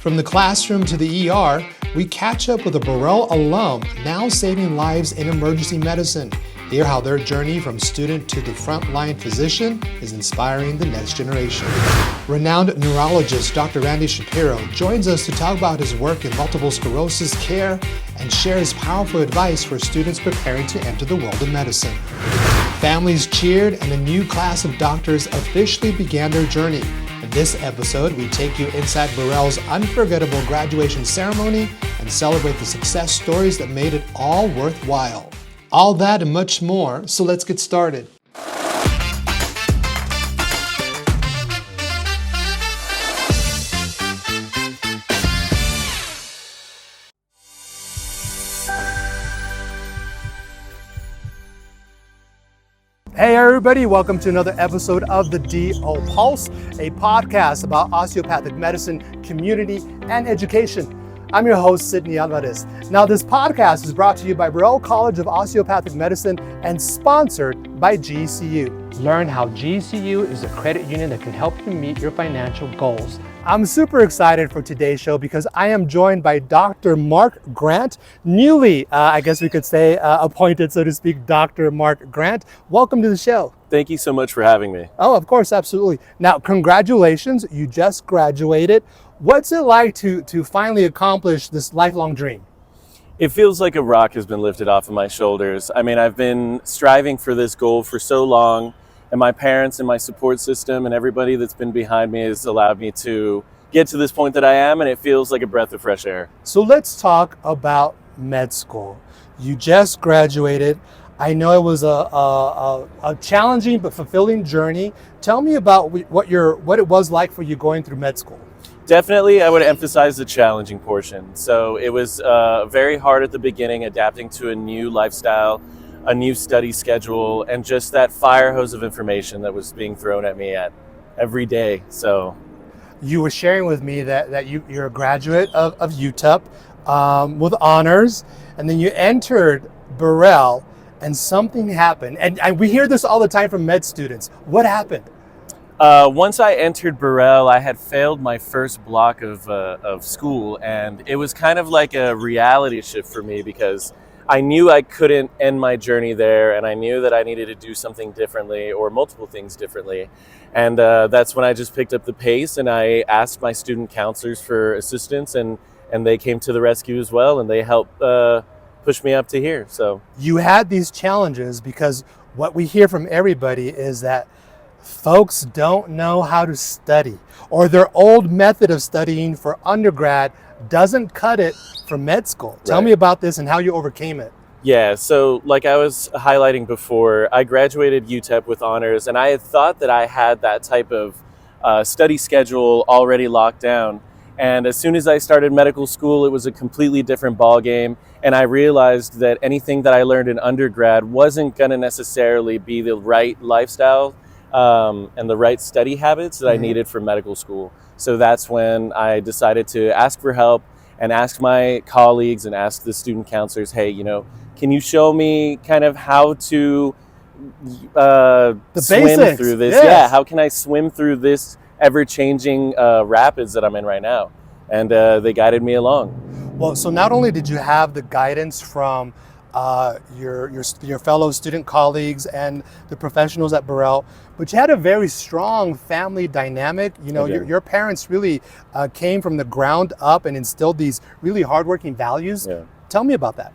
From the classroom to the ER, we catch up with a Burrell alum now saving lives in emergency medicine. Hear how their journey from student to the frontline physician is inspiring the next generation. Renowned neurologist Dr. Randall Schapiro joins us to talk about his work in multiple sclerosis care and shares powerful advice for students preparing to enter the world of medicine. Families cheered and a new class of doctors officially began their journey. In this episode, we take you inside Burrell's unforgettable graduation ceremony and celebrate the success stories that made it all worthwhile. All that and much more, so let's get started. Hey everybody, welcome to another episode of the DO Pulse, a podcast about osteopathic medicine, community, and education. I'm your host, Sidney Alvarez. Now, this podcast is brought to you by Burrell College of Osteopathic Medicine and sponsored by GCU. Learn how GCU is a credit union that can help you meet your financial goals. I'm super excited for today's show because I am joined by Dr. Mark Grant, newly, I guess we could say, appointed, so to speak, Dr. Mark Grant. Welcome to the show. Thank you so much for having me. Oh, of course, absolutely. Now, congratulations, you just graduated. What's it like to finally accomplish this lifelong dream? It feels like a rock has been lifted off of my shoulders. I mean, I've been striving for this goal for so long, and my parents and my support system and everybody that's been behind me has allowed me to get to this point that I am, and it feels like a breath of fresh air. So let's talk about med school. You just graduated. I know it was a challenging but fulfilling journey. Tell me about what it was like for you going through med school. Definitely, I would emphasize the challenging portion. So it was very hard at the beginning, adapting to a new lifestyle, a new study schedule, and just that fire hose of information that was being thrown at me every day. So you were sharing with me that you're a graduate of UTEP with honors, and then you entered Burrell, and something happened. And we hear this all the time from med students. What happened? Once I entered Burrell, I had failed my first block of school, and it was kind of like a reality shift for me because I knew I couldn't end my journey there, and I knew that I needed to do something differently or multiple things differently. And that's when I just picked up the pace and I asked my student counselors for assistance, and they came to the rescue as well, and they helped push me up to here. So you had these challenges because what we hear from everybody is that folks don't know how to study, or their old method of studying for undergrad doesn't cut it for med school. Tell me about this and how you overcame it. Yeah, so like I was highlighting before, I graduated UTEP with honors, and I had thought that I had that type of study schedule already locked down. And as soon as I started medical school, it was a completely different ballgame. And I realized that anything that I learned in undergrad wasn't going to necessarily be the right lifestyle and the right study habits that I needed for medical school. So that's when I decided to ask for help and ask my colleagues and ask the student counselors, hey, can you show me kind of how to the swim basics through this? Yes. Yeah, how can I swim through this ever-changing rapids that I'm in right now? And they guided me along. Well, so not only did you have the guidance from your fellow student colleagues and the professionals at Burrell, but you had a very strong family dynamic. Your parents really came from the ground up and instilled these really hardworking values. Yeah. Tell me about that.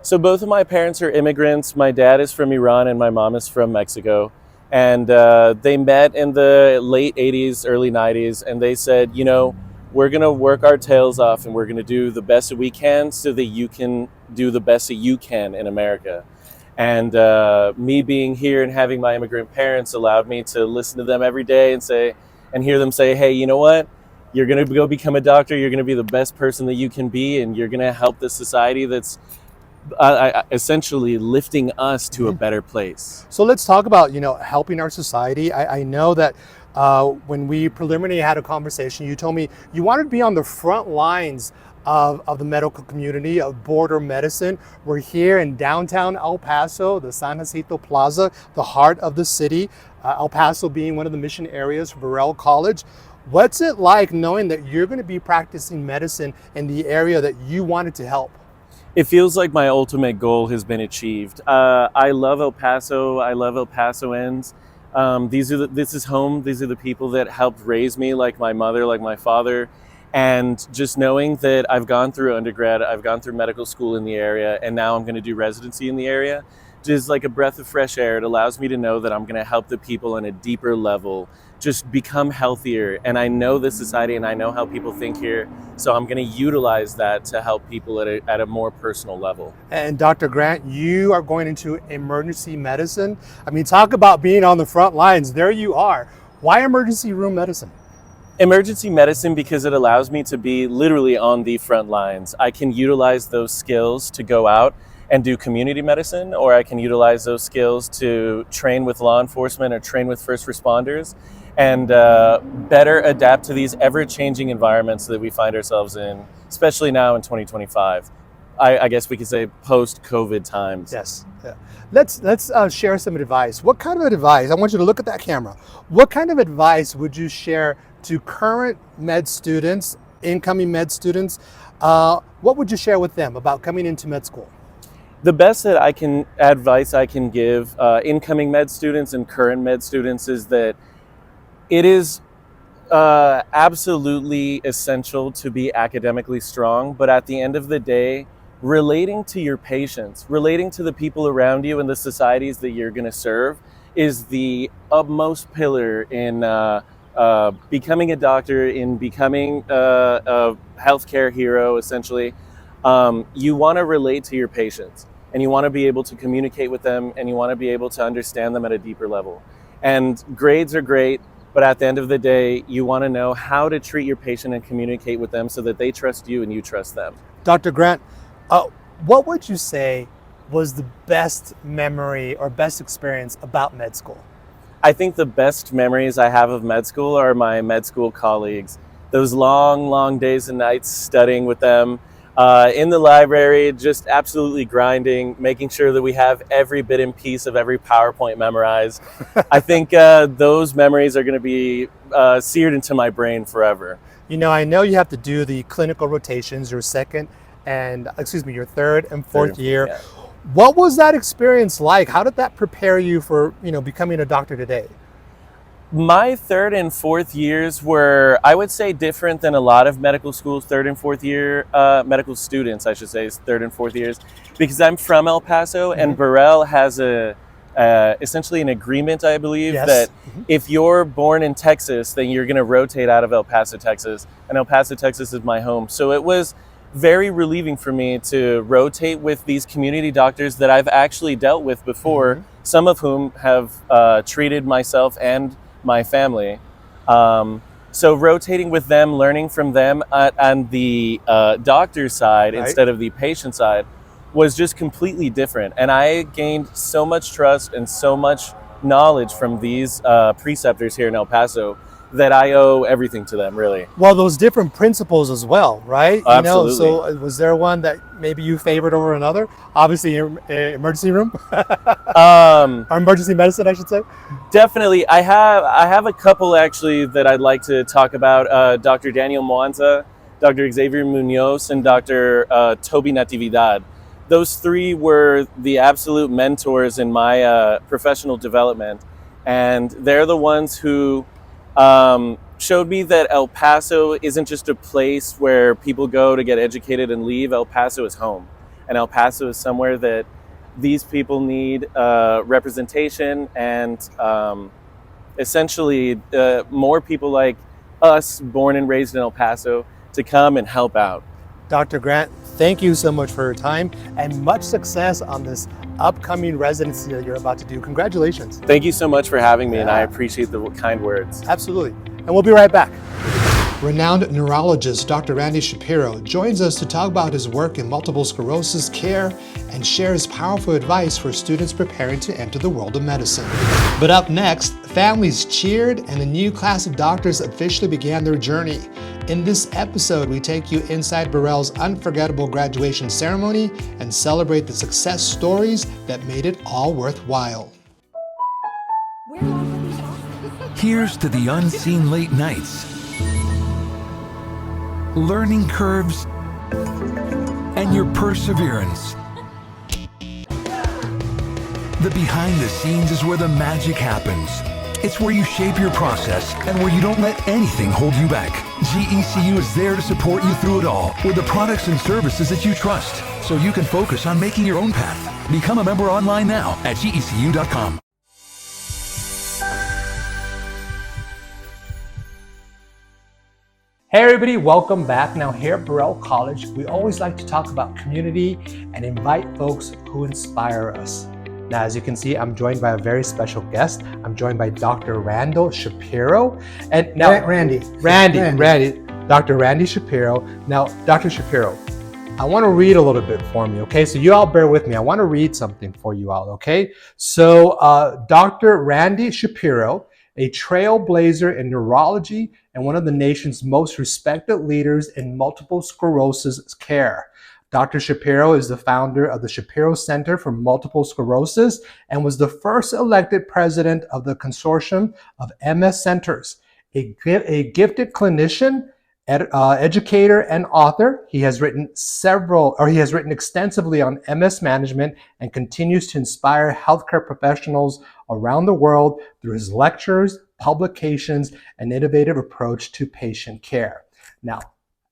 So both of my parents are immigrants. My dad is from Iran and my mom is from Mexico. And they met in the late 80s, early 90s, and they said, we're going to work our tails off and we're going to do the best that we can so that you can do the best that you can in America. And me being here and having my immigrant parents allowed me to listen to them every day and hear them say, hey, you know what? You're going to go become a doctor. You're going to be the best person that you can be, and you're going to help the society that's essentially lifting us to a better place. So let's talk about, helping our society. I know that when we preliminarily had a conversation, you told me you wanted to be on the front lines of the medical community, of border medicine. We're here in downtown El Paso, the San Jacinto Plaza, the heart of the city, El Paso being one of the mission areas for Burrell College. What's it like knowing that you're going to be practicing medicine in the area that you wanted to help? It feels like my ultimate goal has been achieved. I love El Paso. I love El Pasoans. This is home. These are the people that helped raise me, like my mother, like my father. And just knowing that I've gone through undergrad, I've gone through medical school in the area, and now I'm going to do residency in the area, just like a breath of fresh air. It allows me to know that I'm going to help the people on a deeper level just become healthier. And I know the society and I know how people think here. So I'm going to utilize that to help people at a more personal level. And Dr. Grant, you are going into emergency medicine. I mean, talk about being on the front lines. There you are. Why emergency room medicine? Emergency medicine because it allows me to be literally on the front lines. I can utilize those skills to go out and do community medicine, or I can utilize those skills to train with law enforcement or train with first responders and better adapt to these ever-changing environments that we find ourselves in, especially now in 2025. I guess we could say post-COVID times. Yes. Yeah. Let's share some advice. What kind of advice? I want you to look at that camera. What kind of advice would you share to current med students, incoming med students? What would you share with them about coming into med school? The best advice I can give incoming med students and current med students is that it is absolutely essential to be academically strong, but at the end of the day, relating to your patients, relating to the people around you and the societies that you're going to serve is the utmost pillar in becoming a doctor, in becoming a healthcare hero, essentially. You want to relate to your patients and you want to be able to communicate with them and you want to be able to understand them at a deeper level. And grades are great, but at the end of the day, you want to know how to treat your patient and communicate with them so that they trust you and you trust them. Dr. Grant, what would you say was the best memory or best experience about med school? I think the best memories I have of med school are my med school colleagues. Those long, long days and nights studying with them in the library, just absolutely grinding, making sure that we have every bit and piece of every PowerPoint memorized. I think those memories are going to be seared into my brain forever. You know, I know you have to do the clinical rotations, your your third and fourth year. Yeah. What was that experience like? How did that prepare you for, becoming a doctor today? My third and fourth years were, I would say, different than a lot of medical schools, third and fourth year, medical students, I should say, third and fourth years, because I'm from El Paso and Burrell has essentially an agreement, I believe, that if you're born in Texas, then you're going to rotate out of El Paso, Texas, and El Paso, Texas is my home. So it was very relieving for me to rotate with these community doctors that I've actually dealt with before, some of whom have treated myself and my family. So rotating with them, learning from them on the doctor's side instead of the patient side was just completely different. And I gained so much trust and so much knowledge from these preceptors here in El Paso that I owe everything to them, really. Well, those different principles as well, right? Absolutely. So was there one that maybe you favored over another? Obviously, emergency room, or emergency medicine, I should say. Definitely, I have a couple actually that I'd like to talk about. Dr. Daniel Moanza, Dr. Xavier Munoz, and Dr. Toby Natividad. Those three were the absolute mentors in my professional development, and they're the ones who showed me that El Paso isn't just a place where people go to get educated and leave. El Paso is home, and El Paso is somewhere that these people need representation and essentially more people like us, born and raised in El Paso, to come and help out. Dr. Grant, thank you so much for your time and much success on this upcoming residency that you're about to do. Congratulations. Thank you so much for having me, and I appreciate the kind words. Absolutely. And we'll be right back. Renowned neurologist Dr. Randall Schapiro joins us to talk about his work in multiple sclerosis care and shares powerful advice for students preparing to enter the world of medicine. But up next, families cheered and a new class of doctors officially began their journey. In this episode, we take you inside Burrell's unforgettable graduation ceremony and celebrate the success stories that made it all worthwhile. Here's to the unseen late nights, learning curves, and your perseverance. The behind the scenes is where the magic happens. It's where you shape your process and where you don't let anything hold you back. GECU is there to support you through it all with the products and services that you trust, so you can focus on making your own path. Become a member online now at gecu.com. Hey everybody, welcome back. Now here at Burrell College, we always like to talk about community and invite folks who inspire us. Now, as you can see, I'm joined by a very special guest. I'm joined by Dr. Randall Schapiro. And now, Randy, Dr. Randy Schapiro. Now, Dr. Schapiro, I want to read a little bit for me, okay? So you all bear with me. I want to read something for you all, okay? So Dr. Randy Schapiro, a trailblazer in neurology and one of the nation's most respected leaders in multiple sclerosis care. Dr. Schapiro is the founder of the Schapiro Center for Multiple Sclerosis and was the first elected president of the Consortium of MS Centers. A gifted clinician, educator, and author, he has written extensively on MS management and continues to inspire healthcare professionals around the world through his lectures, publications, and innovative approach to patient care. Now,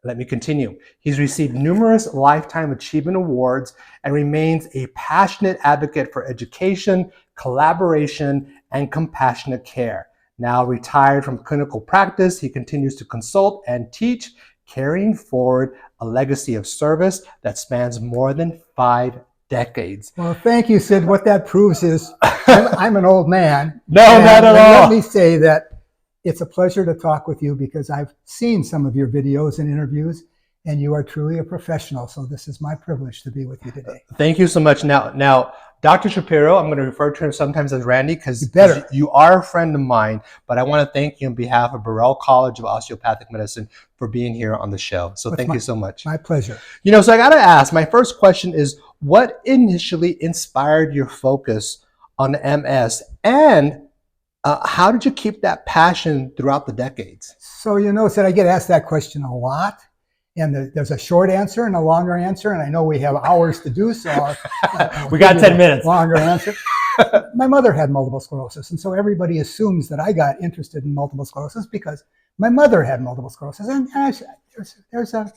let me continue. He's received numerous Lifetime Achievement Awards and remains a passionate advocate for education, collaboration, and compassionate care. Now retired from clinical practice, he continues to consult and teach, carrying forward a legacy of service that spans more than 5 decades. Well, thank you, Sid. What that proves is I'm an old man. No, not at all. Let me say that it's a pleasure to talk with you because I've seen some of your videos and interviews, and you are truly a professional. So this is my privilege to be with you today. Thank you so much. Now, Dr. Schapiro, I'm going to refer to him sometimes as Randy because you are a friend of mine, but I want to thank you on behalf of Burrell College of Osteopathic Medicine for being here on the show. So thank you so much. My pleasure. So I got to ask, my first question is, what initially inspired your focus on MS, and how did you keep that passion throughout the decades? So, Sid, I get asked that question a lot, and there's a short answer and a longer answer, and I know we have hours to do so. We got 10 minutes. Longer answer. My mother had multiple sclerosis, and so everybody assumes that I got interested in multiple sclerosis because my mother had multiple sclerosis, and there's a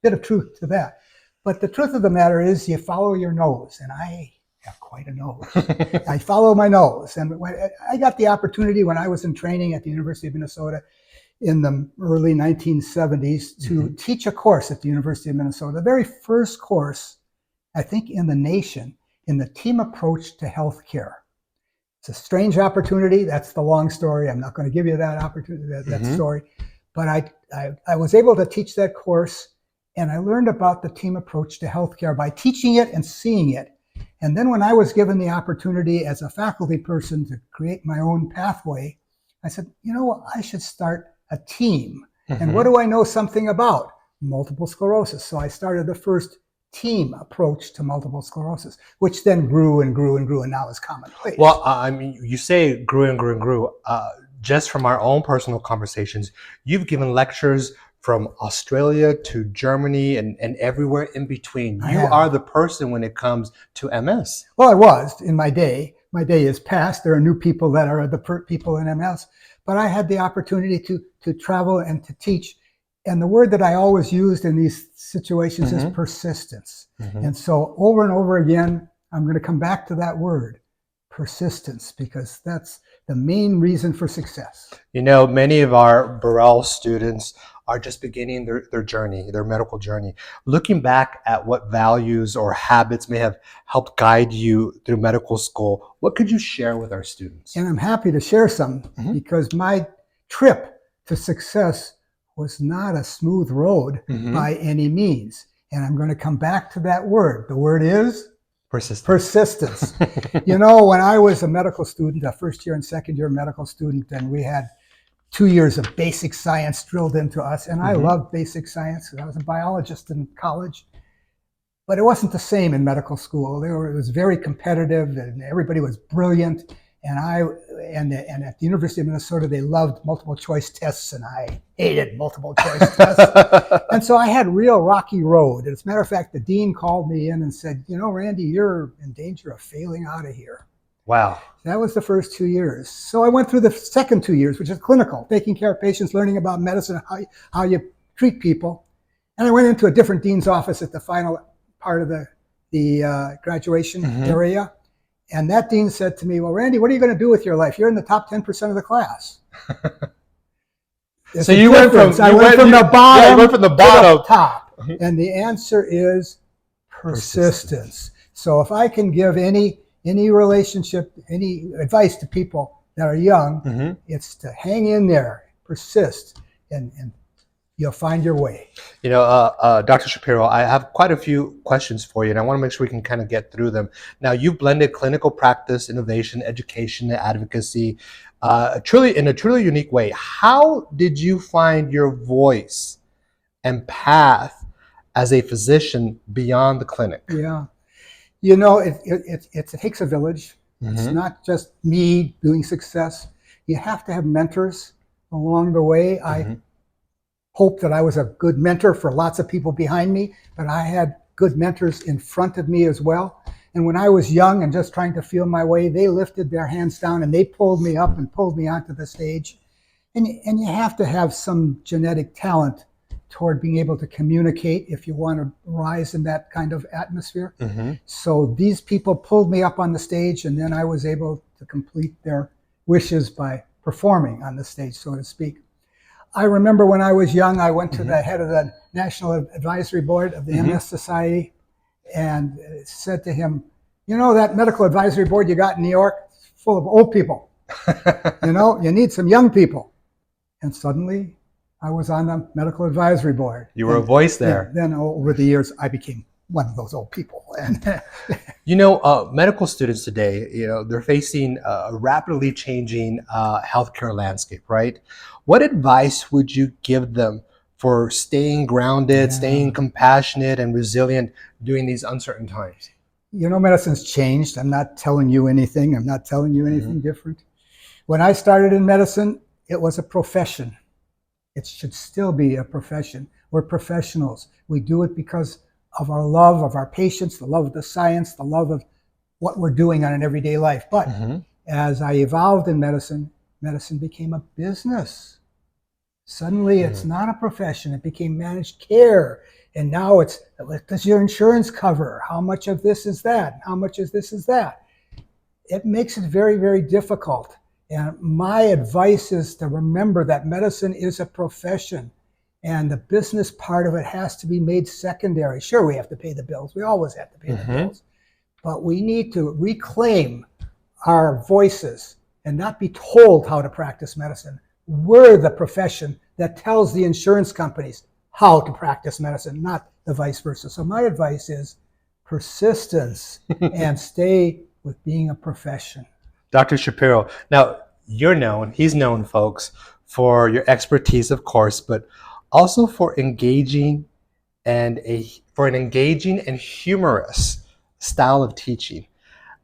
bit of truth to that. But the truth of the matter is you follow your nose, and I have quite a nose. I follow my nose. And I got the opportunity when I was in training at the University of Minnesota in the early 1970s to teach a course at the University of Minnesota, the very first course, I think, in the nation, in the team approach to healthcare. It's a strange opportunity. That's the long story. I'm not going to give you that opportunity, that story. But I was able to teach that course, and I learned about the team approach to healthcare by teaching it and seeing it. And then when I was given the opportunity as a faculty person to create my own pathway, I said, I should start a team. And what do I know something about? Multiple sclerosis. So I started the first team approach to multiple sclerosis, which then grew and grew and grew and now is commonplace. Well, you say it grew and grew and grew. Just from our own personal conversations, you've given lectures from Australia to Germany and everywhere in between. You are the person when it comes to MS. Well, I was in my day. My day is past. There are new people that are the people in MS. But I had the opportunity to travel and to teach. And the word that I always used in these situations is persistence. And so over and over again, I'm going to come back to that word, persistence, because that's the main reason for success. Many of our Burrell students are just beginning their journey, their medical journey. Looking back at what values or habits may have helped guide you through medical school, what could you share with our students? And I'm happy to share some because my trip to success was not a smooth road by any means. And I'm going to come back to that word. The word is? Persistence. When I was a medical student, a first year and second year medical student, and we had 2 years of basic science drilled into us. And I loved basic science. I was a biologist in college. But it wasn't the same in medical school. It was very competitive, and everybody was brilliant. And at the University of Minnesota, they loved multiple choice tests, and I hated multiple choice tests. And so I had a real rocky road. As a matter of fact, the dean called me in and said, you know, Randy, you're in danger of failing out of here. Wow. That was the first 2 years. So I went through the second 2 years, which is clinical, taking care of patients, learning about medicine, how you treat people. And I went into a different dean's office at the final part of the graduation area. And that dean said to me, well, Randy, what are you going to do with your life? You're in the top 10% of the class. So you went from the bottom, yeah, you went from the bottom to the top. And the answer is persistence. So if I can give any relationship, any advice to people that are young, it's to hang in there, persist, and you'll find your way. You know, Dr. Schapiro, I have quite a few questions for you, and I want to make sure we can kind of get through them. Now, you've blended clinical practice, innovation, education, and advocacy in a truly unique way. How did you find your voice and path as a physician beyond the clinic? Yeah. You know, it takes a village. It's not just me doing success. You have to have mentors along the way. I hope that I was a good mentor for lots of people behind me, but I had good mentors in front of me as well. And when I was young and just trying to feel my way, they lifted their hands down and they pulled me up and pulled me onto the stage. And you have to have some genetic talent toward being able to communicate if you want to rise in that kind of atmosphere. So these people pulled me up on the stage, and then I was able to complete their wishes by performing on the stage, so to speak. I remember when I was young, I went to the head of the National Advisory Board of the MS Society and said to him, you know, that medical advisory board you got in New York, it's full of old people. You know, you need some young people. And suddenly I was on the medical advisory board. You were a voice there. Then over the years, I became one of those old people. And you know, medical students today, you know, they're facing a rapidly changing healthcare landscape, right? What advice would you give them for staying grounded, staying compassionate and resilient during these uncertain times? You know, medicine's changed. I'm not telling you anything. I'm not telling you anything different. When I started in medicine, it was a profession. It should still be a profession. We're professionals. We do it because of our love of our patients, the love of the science, the love of what we're doing on an everyday life. But as I evolved in medicine, medicine became a business. Suddenly it's not a profession. It became managed care. And now it's, what does your insurance cover? How much of this is that? How much of this is that? It makes it very, very difficult. And my advice is to remember that medicine is a profession. And the business part of it has to be made secondary. Sure, we have to pay the bills. We always have to pay the bills. But we need to reclaim our voices and not be told how to practice medicine. We're the profession that tells the insurance companies how to practice medicine, not the vice versa. So my advice is persistence and stay with being a profession. Dr. Schapiro, now he's known, folks, for your expertise, of course, but also for an engaging and humorous style of teaching.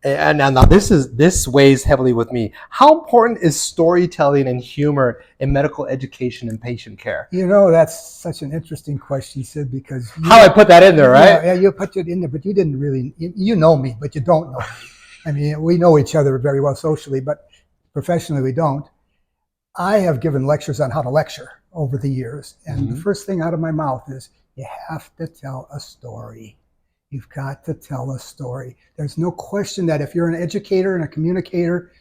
And now this weighs heavily with me. How important is storytelling and humor in medical education and patient care? You know, that's such an interesting question, Sid, because I put that in there, right? Yeah, you put it in there, but you didn't really, you know me, but you don't know me. I mean, we know each other very well socially, but professionally we don't. I have given lectures on how to lecture over the years. And the first thing out of my mouth is, you have to tell a story. You've got to tell a story. There's no question that if you're an educator and a communicator,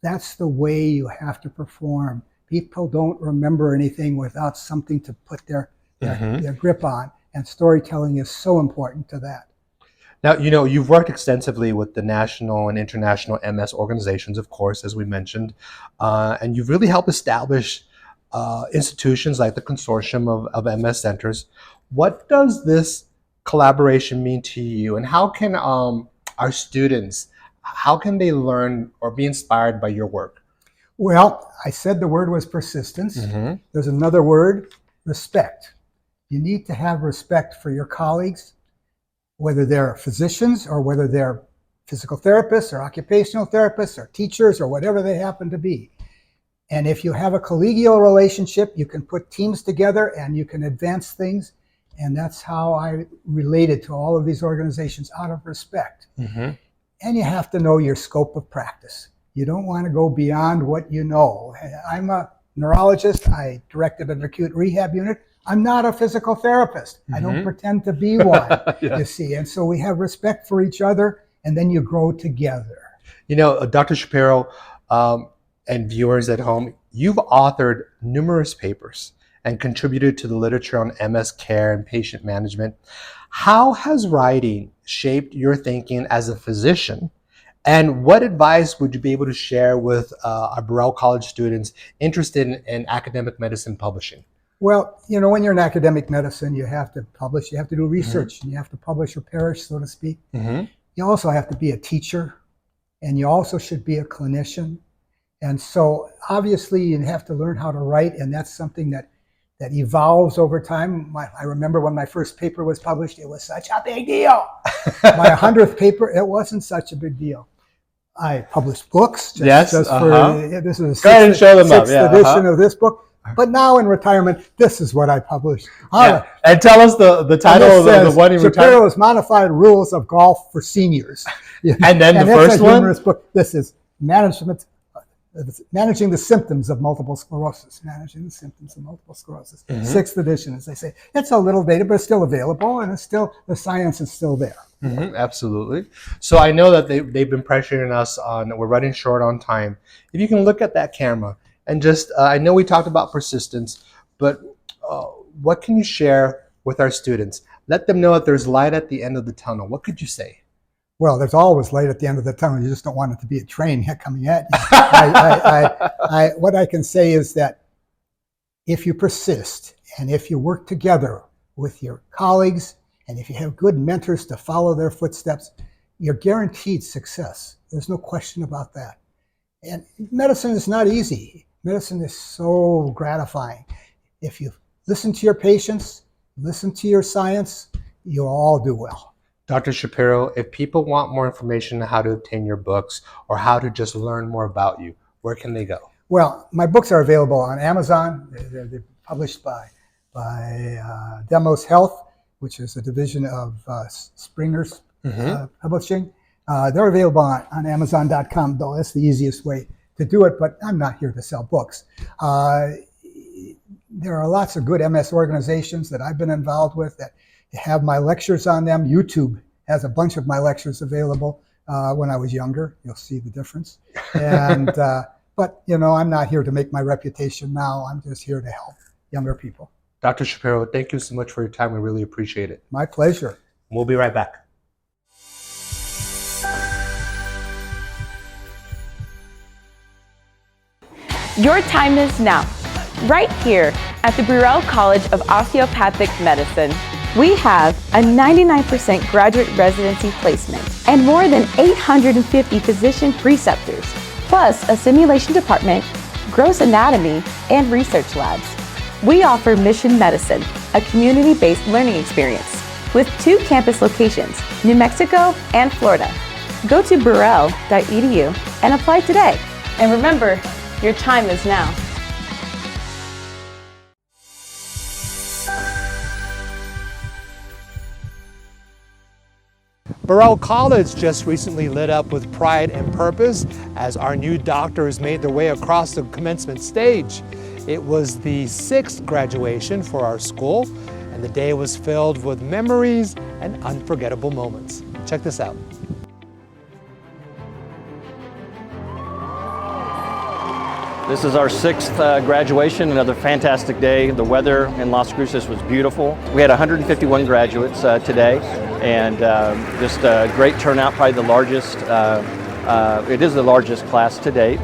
that's the way you have to perform. People don't remember anything without something to put their grip on. And storytelling is so important to that. Now, you know, you've worked extensively with the national and international MS organizations, of course, as we mentioned, and you've really helped establish institutions like the Consortium of MS Centers. What does this collaboration mean to you, and how can our students, how can they learn or be inspired by your work? Well, I said the word was persistence. There's another word, respect. You need to have respect for your colleagues, whether they're physicians or whether they're physical therapists or occupational therapists or teachers or whatever they happen to be. And if you have a collegial relationship, you can put teams together and you can advance things. And that's how I related to all of these organizations, out of respect. And you have to know your scope of practice. You don't want to go beyond what you know. I'm a neurologist. I directed an acute rehab unit. I'm not a physical therapist. I don't pretend to be one, you see. And so we have respect for each other, and then you grow together. You know, Dr. Schapiro and viewers at home, you've authored numerous papers and contributed to the literature on MS care and patient management. How has writing shaped your thinking as a physician? And what advice would you be able to share with our Burrell College students interested in academic medicine publishing? Well, you know, when you're in academic medicine, you have to publish, you have to do research, and you have to publish or perish, so to speak. You also have to be a teacher, and you also should be a clinician. And so obviously you have to learn how to write, and that's something that evolves over time. I remember when my first paper was published, it was such a big deal. My 100th paper, it wasn't such a big deal. I published books. This is the sixth edition of this book. But now in retirement, this is what I published. And tell us the title of the one in retirement. Shapiro's Modified Rules of Golf for Seniors. And then the first one? Humorous book. This is Managing the Symptoms of Multiple Sclerosis. Managing the Symptoms of Multiple Sclerosis. Sixth edition, as they say. It's a little dated, but it's still available, and it's still, the science is still there. Absolutely. So I know that they've been pressuring us we're running short on time. If you can look at that camera and just, I know we talked about persistence, but what can you share with our students? Let them know that there's light at the end of the tunnel. What could you say? Well, there's always light at the end of the tunnel. You just don't want it to be a train coming at you. What I can say is that if you persist and if you work together with your colleagues and if you have good mentors to follow their footsteps, you're guaranteed success. There's no question about that. And medicine is not easy. Medicine is so gratifying. If you listen to your patients, listen to your science, you'll all do well. Dr. Schapiro, if people want more information on how to obtain your books or how to just learn more about you, where can they go? Well, my books are available on Amazon. They're published by Demos Health, which is a division of Springer's Publishing. They're available on Amazon.com, though. That's the easiest way to do it, but I'm not here to sell books. There are lots of good MS organizations that I've been involved with that have my lectures on them. YouTube has a bunch of my lectures available when I was younger. You'll see the difference. And but, you know, I'm not here to make my reputation now. I'm just here to help younger people. Dr. Schapiro, thank you so much for your time. We really appreciate it. My pleasure. We'll be right back. Your time is now. Right here at the Burrell College of Osteopathic Medicine, we have a 99% graduate residency placement and more than 850 physician preceptors, plus a simulation department, gross anatomy, and research labs. We offer Mission Medicine, a community-based learning experience, with 2 campus locations, New Mexico and Florida. Go to burrell.edu and apply today. And remember, your time is now. Burrell College just recently lit up with pride and purpose as our new doctors made their way across the commencement stage. It was the 6th graduation for our school, and the day was filled with memories and unforgettable moments. Check this out. This is our 6th graduation, another fantastic day. The weather in Las Cruces was beautiful. We had 151 graduates today, and just a great turnout, probably the largest, it is the largest class to date.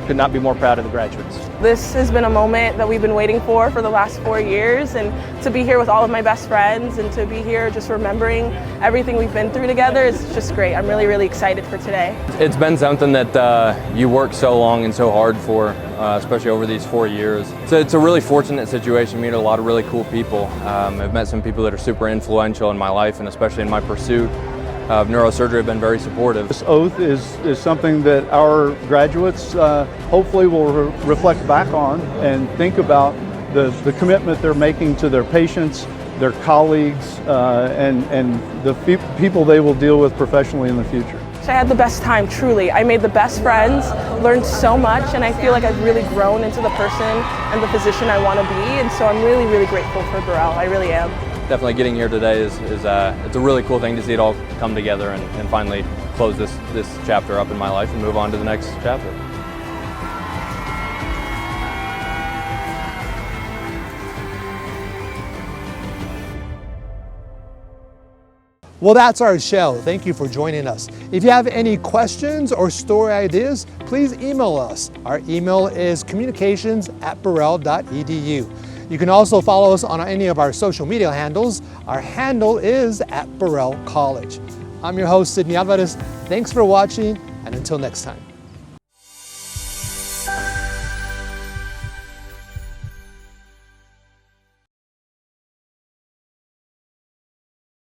Could not be more proud of the graduates. This has been a moment that we've been waiting for the last 4 years, and to be here with all of my best friends and to be here just remembering everything we've been through together is just great. I'm really, really excited for today. It's been something that you worked so long and so hard for, especially over these 4 years. So it's a really fortunate situation. Meet a lot of really cool people. I've met some people that are super influential in my life, and especially in my pursuit of neurosurgery have been very supportive. This oath is something that our graduates hopefully will reflect back on and think about the commitment they're making to their patients, their colleagues, and the people they will deal with professionally in the future. I had the best time, truly. I made the best friends, learned so much, and I feel like I've really grown into the person and the physician I want to be, and so I'm really, really grateful for Burrell. I really am. Definitely getting here today is it's a really cool thing to see it all come together and finally close this chapter up in my life and move on to the next chapter. Well, that's our show. Thank you for joining us. If you have any questions or story ideas, please email us. Our email is communications@burrell.edu. You can also follow us on any of our social media handles. Our handle is @Burrell College. I'm your host, Sidney Alvarez. Thanks for watching, and until next time.